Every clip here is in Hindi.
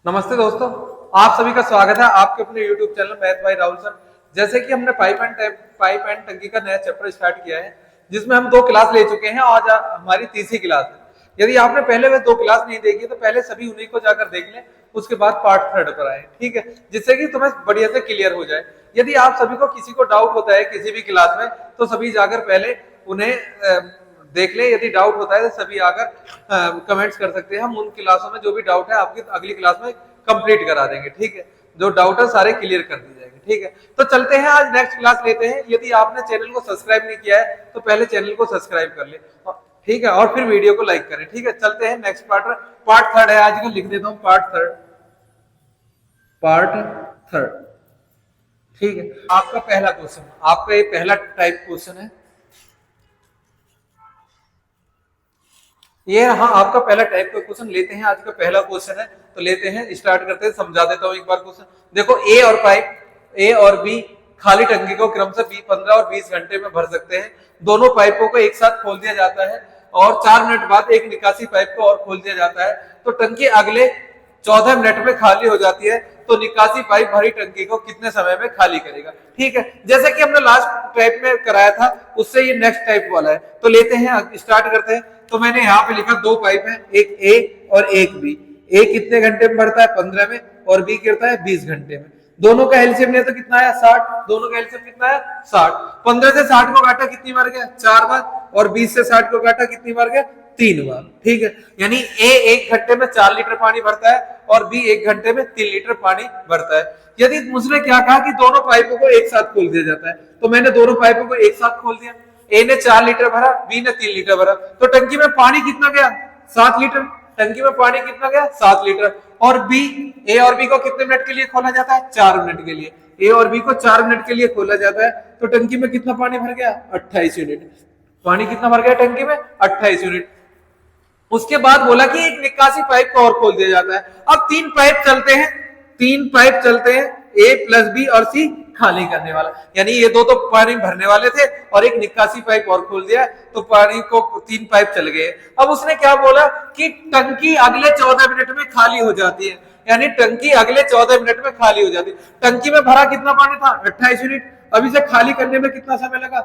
नमस्ते दोस्तों, आप सभी का स्वागत है आपके अपने YouTube channel math bye Rahul sir. जैसे कि हमने पाइप एंड टंकी का नया चैप्टर स्टार्ट किया है, जिसमें हम 2 क्लास ले चुके हैं। आज हमारी तीसरी क्लास है। यदि आपने पहले वे 2 क्लास नहीं देखी तो पहले सभी उन्हीं को जाकर देख लें, उसके बाद पार्ट 3 पर आए, ठीक है, जिससे कि तुम्हें बढ़िया से क्लियर हो जाए। यदि आप सभी को किसी को डाउट होता है किसी भी क्लास में, तो सभी जाकर पहले उन्हें देख ले। यदि डाउट होता है तो सभी आकर कमेंट्स कर सकते हैं। हम उन क्लासों में जो भी डाउट है आपकी अगली क्लास में कंप्लीट करा देंगे, ठीक है। जो डाउट है सारे क्लियर कर दिए जाएंगे, ठीक है। तो चलते हैं, आज नेक्स्ट क्लास लेते हैं। यदि आपने चैनल को सब्सक्राइब नहीं किया है तो पहले चैनल को सब्सक्राइब कर ले, ठीक है, और फिर वीडियो को लाइक करें, ठीक है। चलते हैं नेक्स्ट पार्ट 3 है आज का। लिख देता हूं पार्ट 3, ठीक है। आपका पहला क्वेश्चन, आपका ये पहला टाइप क्वेश्चन है। ये हाँ, आपका पहला टाइप का क्वेश्चन लेते हैं। आज का पहला क्वेश्चन है तो लेते हैं, स्टार्ट करते हैं। समझा देता हूं एक बार क्वेश्चन। देखो, ए और बी खाली टंकी को क्रमशः 15 और 20 घंटे में भर सकते हैं। दोनों पाइपों को एक साथ खोल दिया जाता है और 4 मिनट बाद एक निकासी पाइप को और खोल दिया जाता है, तो टंकी अगले 14 मिनट में खाली हो जाती है। तो निकासी पाइप भरी टंकी को कितने समय में खाली करेगा, ठीक है। जैसे कि हमने लास्ट टाइप में कराया था, उससे ये नेक्स्ट टाइप वाला है। तो लेते हैं, स्टार्ट करते हैं। तो मैंने यहाँ पे लिखा 2 पाइप है, एक ए और एक बी। ए कितने घंटे में भरता है? 15 में, और बी करता है 20 घंटे में। दोनों का एलसीएम ले तो कितना आया? 60। दोनों का एलसीएम कितना है? 60। 15 से 60 को काटा कितनी बार गया? 4 बार। और 20 से 60 को काटा कितनी बार गया? 3 बार, ठीक है। यानी ए 1 घंटे में 4 लीटर पानी भरता है और बी 1 घंटे में 3 लीटर पानी भरता है। यदि मुझने क्या कहा कि दोनों पाइपों को एक साथ खोल दिया जाता है, तो मैंने दोनों पाइपों को एक साथ खोल दिया। ए ने 4 लीटर भरा, बी ने 3 लीटर भरा, तो टंकी में पानी कितना गया? 7 लीटर। टंकी में पानी कितना गया? 7 लीटर। और बी, ए और बी को कितने मिनट के लिए खोला जाता है? 4 मिनट के लिए। ए और बी को 4 मिनट के लिए खोला जाता है, तो टंकी में कितना पानी भर गया? 28 यूनिट। पानी कितना भर गया टंकी में? 28 यूनिट। उसके बाद बोला कि एक निकासी पाइप को और खोल दिया जाता है। अब 3 पाइप चलते हैं, ए प्लस बी और सी खाली करने वाला। यानी ये दो तो पानी भरने वाले थे और एक निकासी पाइप और खोल दिया, तो पानी को 3 पाइप चल गए। अब उसने क्या बोला कि टंकी अगले 14 मिनट में खाली हो जाती है। यानी टंकी अगले 14 मिनट में खाली हो जाती है। टंकी में भरा कितना पानी था? 28 यूनिट। अब इसे खाली करने में कितना समय लगा?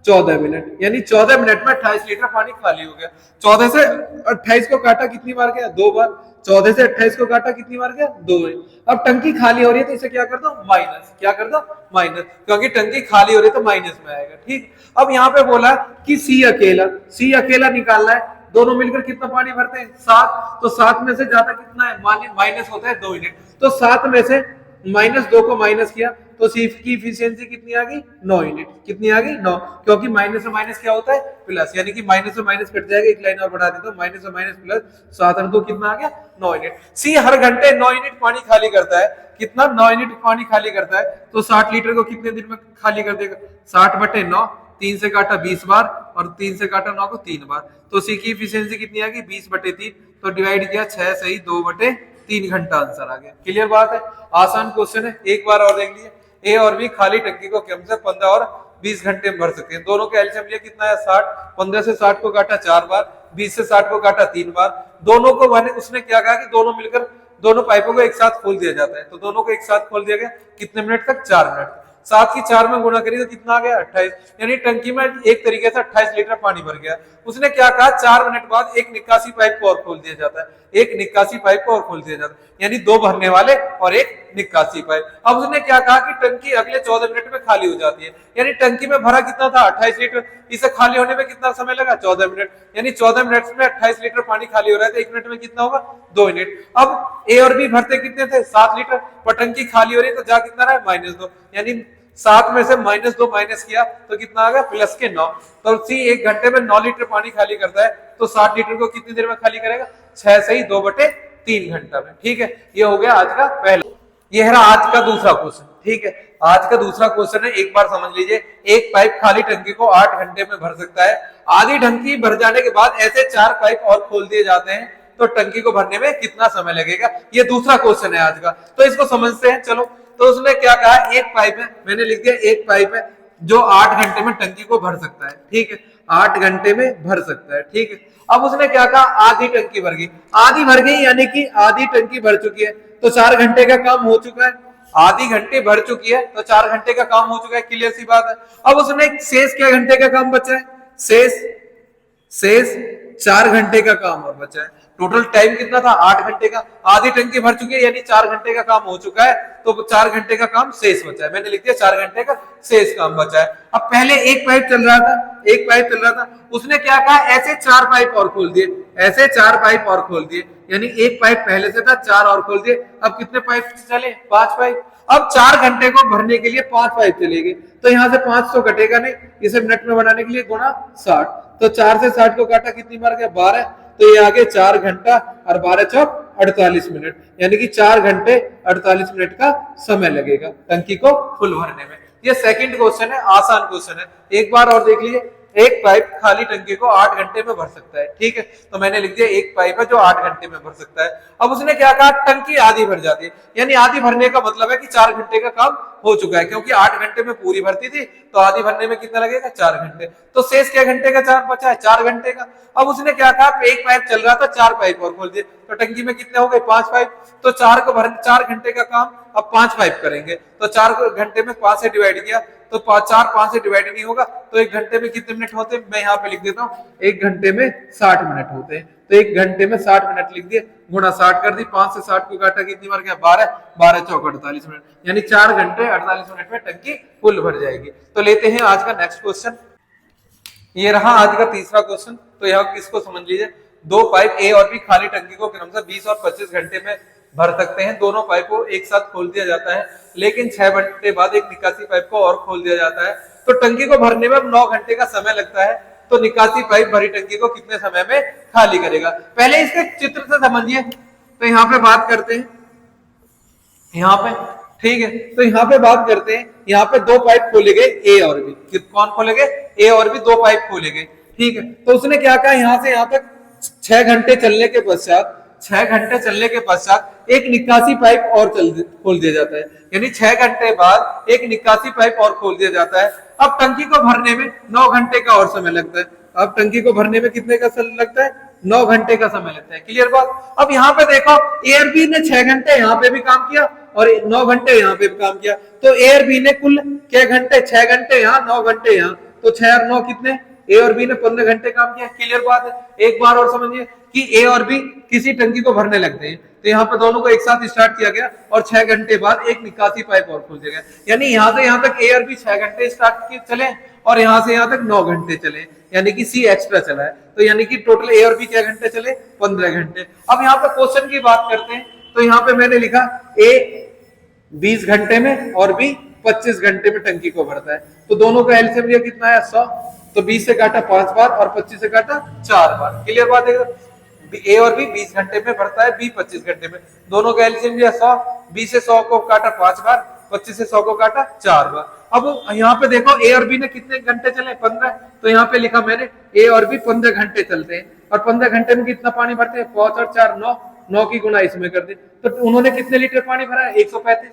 14 मिनट। यानी 14 मिनट में 28 लीटर पानी खाली हो गया। 14 से 28 को काटा कितनी बार गया? 2 बार। 14 से 28 को काटा कितनी बार गया? 2 बार। अब टंकी खाली हो रही है तो इसे क्या कर दो? माइनस। क्या कर दो? माइनस, क्योंकि टंकी खाली हो रही है तो माइनस में आएगा, ठीक। अब यहाँ पे बोला कि सी अकेला निकालना है। दोनों मिलकर कितना पानी भरते हैं? 7। तो 7 में से ज्यादा कितना है? माइनस होता है 2 यूनिट। तो 7 में से -2 को माइनस किया तो सी की इफिशियंसी कितनी आ गई? 9 यूनिट। कितनी आ गई? 9। क्योंकि माइनस से माइनस क्या होता है? प्लस। यानी कि माइनस से माइनस कट जाएगा, एक लाइन और बढ़ा देता हूं, माइनस से माइनस प्लस 7 और 2 कितना आ गया? 9 यूनिट। सी हर घंटे 9 यूनिट पानी खाली करता है। कितना? 9 यूनिट पानी खाली करता है। तो 60 लीटर को कितने दिन में खाली कर देगा? 60/9। 3 से काटा 20 बार और 3 से काटा 9 को 3 बार। तो सी की इफिशियंसी कितनी आ गई? 20/3। तो डिवाइड किया 6 सही 2/3 घंटा आंसर आ गया। क्लियर बात है, आसान क्वेश्चन है, एक बार और देख लीजिए। ए और बी खाली टंकी को कम से 15 और 20 घंटे में भर सकते हैं। दोनों का एलसीएम लिया कितना है? 60। 15 से 60 को काटा 4 बार, 20 से 60 को काटा 3 बार। दोनों को उसने क्या कहा कि दोनों मिलकर दोनों पाइपों को एक साथ खोल दिया जाता है, तो दोनों को एक साथ खोल दिया गया। कितने मिनट तक? 4 मिनट। 7 की 4 में गुणा करिए तो कितना आ गया? 28। यानी टंकी में एक तरीके से 28 लीटर पानी भर गया। उसने क्या कहा? 4 मिनट बाद एक निकासी पाइप को और खोल दिया जाता है। एक निकासी पाइप को और खोल दिया जाता है, यानी 2 भरने वाले और एक निकासी पाइप। अब उसने क्या कहा कि टंकी अगले 14 मिनट में खाली हो जाती है। यानी टंकी में भरा कितना था? 28 लीटर। इसे खाली होने में कितना समय लगा? 14 मिनट। यानी 14 मिनट में 28 लीटर पानी खाली हो रहा है, तो 1 मिनट में कितना होगा? 2 यूनिट। अब ए और बी भरते कितने थे? 7 लीटर। पर टंकी खाली हो रही है तो जा कितना रहा है? -2। यानी 7 में से -2 माइनस किया तो कितना आ गया? प्लस के 9। तो सी 1 घंटे में 9 लीटर पानी खाली करता है, तो 60 लीटर को कितनी देर में खाली करेगा? 6 सही 2/3 घंटा में, ठीक है। ये हो गया आज का पहला। ये है आज का दूसरा क्वेश्चन, ठीक है। आज का दूसरा क्वेश्चन है, एक बार समझ लीजिए। एक पाइप खाली टंकी को 8 घंटे में भर सकता है। आधी टंकी भर जाने के बाद ऐसे 4 पाइप और खोल दिए जाते हैं, तो टंकी को भरने में कितना समय लगेगा? ये दूसरा क्वेश्चन है आज का, तो इसको समझते हैं। चलो, तो उसने क्या कहा? एक पाइप है, मैंने लिख दिया एक पाइप है जो 8 घंटे में टंकी को भर सकता है, ठीक है। 8 घंटे में भर सकता है, ठीक है। अब उसने क्या कहा, आधी टंकी भर गई, आधी भर गई यानी कि आधी टंकी भर चुकी है, तो 4 घंटे का काम हो चुका है। आधी घंटे भर चुकी है तो 4 घंटे का काम हो चुका है, क्लियर सी बात है। अब उसने शेष क्या घंटे का काम बचा है, शेष 4 घंटे का काम और बचा है। टोटल टाइम कितना था, 8 घंटे का। आधी टंकी भर चुकी है यानी 4 घंटे का काम हो चुका है, तो 4 घंटे का काम शेष बचा है। मैंने लिख दिया 4 घंटे का शेष काम बचा है। अब पहले एक पाइप चल रहा था, उसने क्या कहा, ऐसे 4 पाइप और खोल दिए, ऐसे 4 पाइप और खोल दिए, यानी एक पाइप पहले से था, 4 और खोल दिए। अब कितने पाइप चले, 5 पाइप। अब 4 घंटे को भरने के लिए 5 पाइप चलेगी, तो यहां से 500 कटेगा नहीं, इसे मिनट में बनाने के लिए गुणा 60, तो 4 से 60 को काटा, कितनी मार गया, 12, तो ये आगे 4 घंटा और 12 चौक 48 मिनट, यानी कि 4 घंटे 48 मिनट का समय लगेगा टंकी को फुल भरने में। ये सेकंड क्वेश्चन है, आसान क्वेश्चन है, एक बार और देख लीजिए। एक पाइप खाली टंकी को 8 घंटे में भर सकता है, ठीक है, तो मैंने लिख दिया एक पाइप है जो 8 घंटे में भर सकता है। अब उसने क्या कहा, टंकी आधी भर जाती है, यानी आधी भरने का मतलब है कि 4 घंटे का काम हो चुका है, क्योंकि 8 घंटे में पूरी भरती थी, तो आधी भरने में कितना लगेगा, 4 घंटे, तो शेष क्या घंटे का 4 बचा है, 4 घंटे का। अब उसने क्या कहा, एक पाइप चल रहा था, 4 पाइप और खोल दिए, तो टंकी में कितने हो गए, 5 पाइप, तो 4 को भर 4 घंटे का काम अब 5 पाइप करेंगे, तो 4 घंटे में 5 से डिवाइड किया, तो 4 5 से डिवाइड नहीं होगा, तो 1 घंटे में कितने मिनट होते हैं, मैं यहाँ पे लिख देता हूँ, 1 घंटे में 60 मिनट होते हैं, तो 1 घंटे में 60 मिनट लिख दिए, गुणा 60 कर दी, 5 से 60 को काटा, कितनी बार गया, 12, 12 चौक 48 मिनट, यानी 4 घंटे 48 मिनट में टंकी फुल भर जाएगी। तो लेते हैं आज का नेक्स्ट क्वेश्चन, ये रहा आज का तीसरा क्वेश्चन। तो यहाँ इसको समझ लीजिए, 2 पाइप ए और बी खाली टंकी को क्रमशः 20 और 25 घंटे में भर सकते हैं। दोनों पाइप को एक साथ खोल दिया जाता है, लेकिन 6 घंटे बाद एक निकासी पाइप को और खोल दिया जाता है, तो टंकी को भरने में 9 घंटे का समय लगता है। तो निकासी पाइप भरी टंकी को कितने समय में खाली करेगा, पहले इसके चित्र से समझिए। तो यहाँ पे बात करते हैं, यहाँ पे ठीक है, तो यहाँ पे बात करते हैं, यहाँ पे 2 पाइप खोले गए ए और बी, कौन खोले गए, ए और बी, 2 पाइप खोले गए, ठीक है। तो उसने क्या कहा, यहाँ से यहाँ तक 6 घंटे चलने के पश्चात, 6 घंटे चलने के पश्चात एक निकासी पाइप और खोल दिया जाता है, यानी 6 घंटे बाद एक निकासी पाइप और खोल दिया जाता है। अब टंकी को भरने में 9 घंटे का और समय लगता है। अब टंकी को भरने में कितने का समय लगता है, 9 घंटे का समय लगता है, क्लियर बात। अब यहाँ पे देखो, ए और बी ने 6 घंटे यहाँ पे भी काम किया और 9 घंटे यहाँ पे भी काम किया, तो ए और बी ने कुल क्या घंटे, 6 घंटे यहाँ, 9 घंटे यहाँ, तो 6 और 9 कितने, ए और बी ने 15 घंटे काम किया, क्लियर बात है। एक बार और समझिए कि ए और बी किसी टंकी को भरने लगते हैं, तो यहाँ पे दोनों को एक साथ स्टार्ट किया गया और 6 घंटे बाद एक निकासी पाइप और खोल दिया गया, यानी यहाँ से यहाँ तक ए और बी 6 घंटे स्टार्ट चले और यहाँ से यहाँ तक 9 घंटे चले, यानी कि सी एक्स्ट्रा चला है, तो यानी कि टोटल ए और बी क्या घंटे चले, 15 घंटे। अब यहाँ पे क्वेश्चन की बात करते हैं, तो यहाँ पे मैंने लिखा ए 20 घंटे में और बी 25 घंटे में टंकी को भरता है, तो दोनों का एलसीएम लिया कितना है, 100, तो 20 से काटा 5 बार और 25 से काटा 4 बार, क्लियर बात है। ए और बी 20 घंटे में भरता है, बी 25 घंटे में, दोनों का एलसीएम लिया 100, 20 से 100 को काटा 5 बार, 25 से 100 को काटा 4 बार। अब यहाँ पे देखो ए और बी ने कितने घंटे चले, 15, तो यहाँ पे लिखा मैंने ए और बी 15 घंटे चलते हैं, और 15 घंटे में कितना पानी भरते हैं, 5 और 4 9, 9 की गुना इसमें कर दी, तो उन्होंने कितने लीटर पानी भरा है, 135।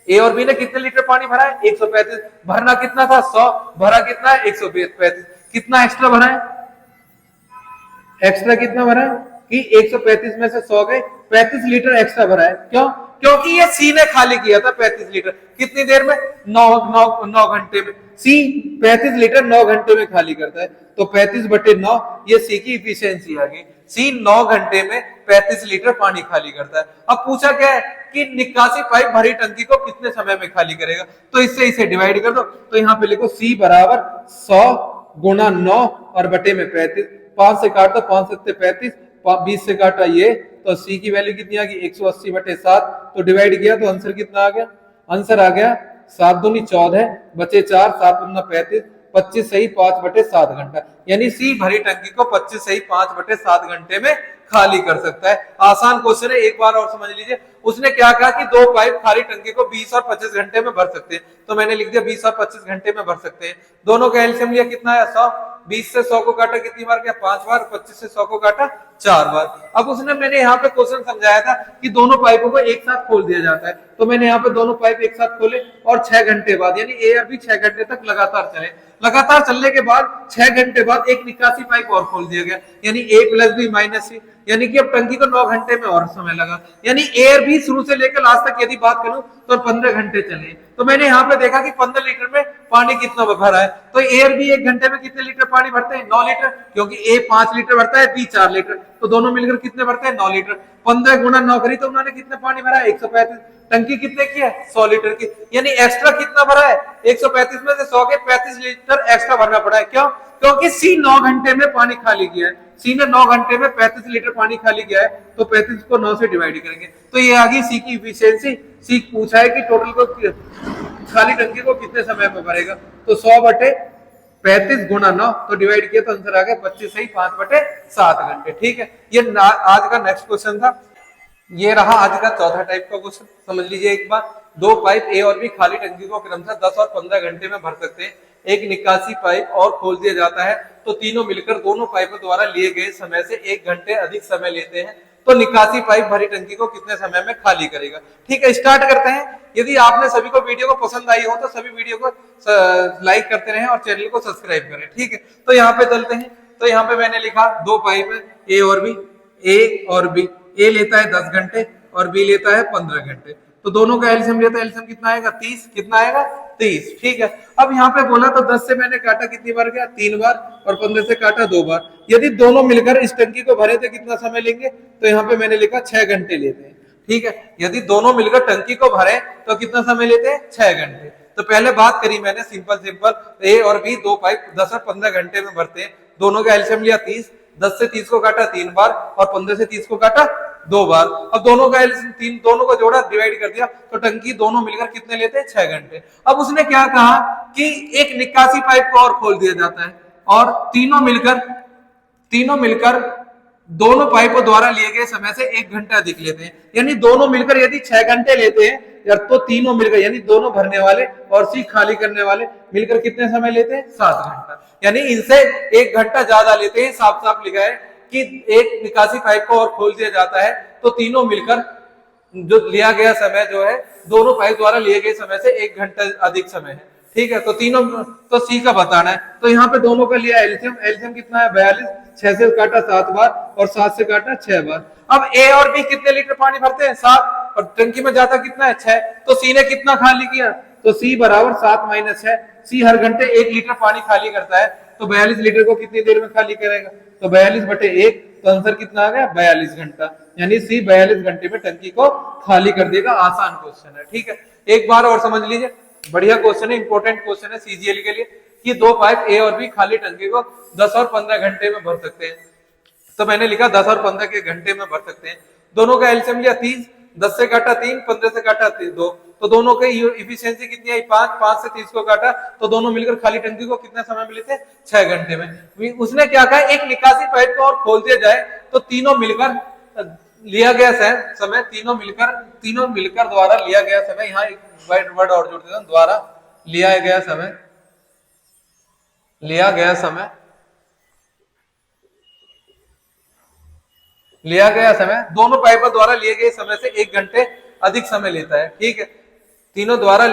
ए और बी ने कितने लीटर पानी भरा है, 135, भरना कितना था, 100, भरा कितना है, 135, कितना एक्स्ट्रा भरा है, एक्स्ट्रा कितना भरा है कि 135 में से 100 गए, 35 लीटर एक्स्ट्रा भरा है, क्यों, क्योंकि ये सी ने खाली किया था 35 लीटर, कितनी देर में, 9 घंटे में, सी 35 लीटर 9 घंटे में खाली करता है, तो 35/9 ये सी की इफिशियंसी आ गई, सी 9 घंटे में 35 लीटर पानी खाली करता है। अब पूछा क्या है कि निकासी पाइप भरी टंकी को कितने समय में खाली करेगा, तो इससे इसे डिवाइड कर दो, तो यहाँ पे लिखो सी बराबर 100 गुणा 9 और बटे में 35, 5 से काट दो, 5 7 35, 20 से काटा ये, तो सी की वैल्यू कितनी आ गई, 180/7, तो डिवाइड किया तो आंसर कितना आ गया, आंसर आ गया 7 दूनी 14 बचे 4, 7 दूना 35, 25 सही 5/7 घंटा, यानी सी भरी टंकी को 25 सही 5/7 घंटे में खाली कर सकता है। आसान क्वेश्चन है, एक बार और समझ लीजिए। उसने क्या कहा कि 2 पाइप खाली टंकी को 20 और 25 घंटे में भर सकते हैं, तो मैंने लिख दिया 20 और 25 घंटे में भर सकते हैं। दोनों का एलसीएम लिया कितना है, 100, 20 से 100 को काटा कितनी बार गया, 5 बार, 25 से 100 को काटा 4 बार। अब उसने मैंने यहाँ पे क्वेश्चन समझाया था कि दोनों पाइपों को एक साथ खोल दिया जाता है, तो मैंने यहाँ पे दोनों पाइप एक साथ खोले और 6 घंटे बाद, यानी ए और बी 6 घंटे तक लगातार चले, लगातार चलने के बाद 6 घंटे बाद एक निकासी पाइप और खोल दिया गया, यानी A प्लस बी माइनस सी, यानी कि अब टंकी को 9 घंटे में और समय लगा, यानी ए और बी शुरू से लेकर लास्ट तक यदि बात करूं तो 15 घंटे चले। तो मैंने यहाँ पे देखा कि 15 लीटर में पानी कितना भरा है, तो ए और बी 1 घंटे में कितने लीटर पानी भरते हैं? 9 लीटर, क्योंकि ए 5 लीटर भरता है, बी 4 लीटर, तो दोनों मिलकर कितने भरते हैं? 9 लीटर। 15 गुना 9 करी तो उन्होंने कितने पानी भरा है? 135। टंकी कितने की है? 100 लीटर की, यानी एक्स्ट्रा कितना भरा है? 135 में से 100 के 35 लीटर एक्स्ट्रा भरना पड़ा है। क्यों? क्योंकि सी 9 घंटे में पानी खाली किया है, सी ने 9 घंटे में 35 लीटर पानी खाली किया है, तो 35 को 9 से डिवाइड करेंगे तो ये आ गई सी की इफिशियंसी। सी पूछा है कि टोटल को खाली टंकी को कितने समय में भरेगा, तो 100/35 गुना 9, तो डिवाइड किया तो आंसर आ गया 25 सही 5/7 घंटे। ठीक है, ये आज का नेक्स्ट क्वेश्चन था। ये रहा आज का चौथा टाइप का क्वेश्चन, समझ लीजिए एक बार। दो पाइप ए और बी खाली टंकी को क्रमशः 10 और 15 घंटे में भर सकते हैं। एक निकासी पाइप और खोल दिया जाता है तो तीनों मिलकर दोनों पाइपों द्वारा लिए गए समय से 1 घंटे अधिक समय लेते हैं, तो निकासी पाइप भरी टंकी को कितने समय में खाली करेगा। ठीक है, स्टार्ट करते हैं। यदि आपने सभी को वीडियो को पसंद आई हो तो सभी वीडियो को लाइक करते रहें और चैनल को सब्सक्राइब करें। ठीक है, तो यहाँ पे चलते हैं। तो यहाँ पे मैंने लिखा दो पाइप है ए और बी, ए और बी, ए लेता है 10 घंटे और बी लेता है 15 घंटे, तो दोनों का एलसीएम लेता है, एलसीएम कितना आएगा? 30। कितना आएगा? 30। ठीक है, अब यहाँ पे बोला तो 10 से मैंने काटा कितनी बार गया? 3 बार, और 15 से काटा 2 बार। यदि दोनों मिलकर इस टंकी को भरे तो कितना समय लेंगे? तो यहाँ पे मैंने लिखा 6 घंटे लेते हैं। ठीक है, यदि दोनों मिलकर टंकी को भरे तो कितना समय लेते हैं? 6 घंटे। तो पहले बात करी मैंने सिंपल ए और बी दो पाइप 10 और 15 घंटे में भरते हैं, दोनों का एलसीएम लिया 30, 10 से 30 को काटा 3 बार और 15 से 30 को काटा 2 बार। अब दोनों का एलसीएम दोनों को जोड़ा, डिवाइड कर दिया, तो टंकी दोनों मिलकर कितने लेते हैं? 6 घंटे। अब उसने क्या कहा कि एक निकासी पाइप को और खोल दिया जाता है और तीनों मिलकर दोनों पाइपों द्वारा लिए गए समय से 1 घंटा अधिक लेते हैं, यानी दोनों मिलकर यदि 6 घंटे लेते हैं या तो तीनों मिलकर यानी दोनों भरने वाले और सी खाली करने वाले मिलकर कितने समय लेते हैं? 7 घंटा, यानी इनसे 1 घंटा ज्यादा लेते हैं। साफ साफ लिखा है कि एक निकासी पाइप को और खोल दिया जाता है तो तीनों मिलकर जो लिया गया समय जो है दोनों पाइप द्वारा लिए गए समय से 1 घंटा अधिक समय है। ठीक है, तो तीनों तो सी का बताना है, तो यहाँ पे दोनों का लिया एलसीएम, एलसीएम कितना है? 42, 6 से काटा 7 बार और 7 से काटा 6 बार। अब ए और बी कितने लीटर पानी भरते हैं? 7, और टंकी में जाता कितना है? 6, तो सी ने कितना खाली किया? तो सी बराबर 7 - 6, सी हर घंटे 1 लीटर पानी खाली करता है, तो 42 लीटर को कितनी देर में खाली करेगा? तो 42/1, तो आंसर कितना आ गया? 42 घंटा, यानी सी 42 घंटे में टंकी को खाली कर देगा। आसान क्वेश्चन है। ठीक है, एक बार और समझ लीजिए, बढ़िया क्वेश्चन है, इंपॉर्टेंट क्वेश्चन है सीजीएल के लिए, कि दो पाइप ए और बी खाली टंकी को 10 और 15 घंटे में भर सकते हैं। तो मैंने लिखा 10 और 15 के घंटे में भर सकते हैं। दोनों का एलसीएम लिया 30, 10 से काटा 3, 15 से काटा 2, तो दोनों की इफिशियंसी कितनी आई? 5, 5 से 30 को काटा तो दोनों मिलकर खाली टंकी को कितने समय में लेते हैं? 6 घंटे में। उसने क्या कहा? एक निकासी पाइप को और खोल दिया जाए तो तीनों मिलकर लिया गया समय, तीनों मिलकर द्वारा लिया गया समय, यहाँ एक वर्ड और जोड़ देता हूं, द्वारा लिया गया समय दोनों पाइपों द्वारा लिए गए समय से 1 घंटे अधिक समय लेता है। ठीक है, तीनों द्वारा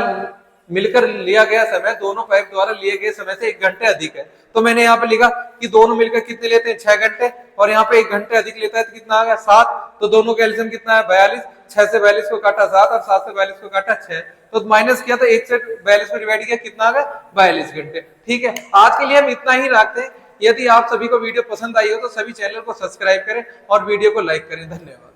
मिलकर लिया गया समय दोनों पाइप द्वारा लिए गए समय से 1 घंटे अधिक है, तो मैंने यहाँ पे लिखा कि दोनों मिलकर कितने लेते हैं? 6 घंटे, और यहाँ पे 1 घंटे अधिक लेता है तो कितना आ गया? 7, तो दोनों का एलसीएम कितना है? 42, 6 से 42 को काटा 7 और 7 से 42 को काटा 6, तो माइनस किया तो 1 से 42 को डिवाइड किया, कितना आ गया? 42 घंटे। ठीक है, आज के लिए हम इतना ही रखते हैं। यदि आप सभी को वीडियो पसंद आई हो तो सभी चैनल को सब्सक्राइब करें और वीडियो को लाइक करें। धन्यवाद।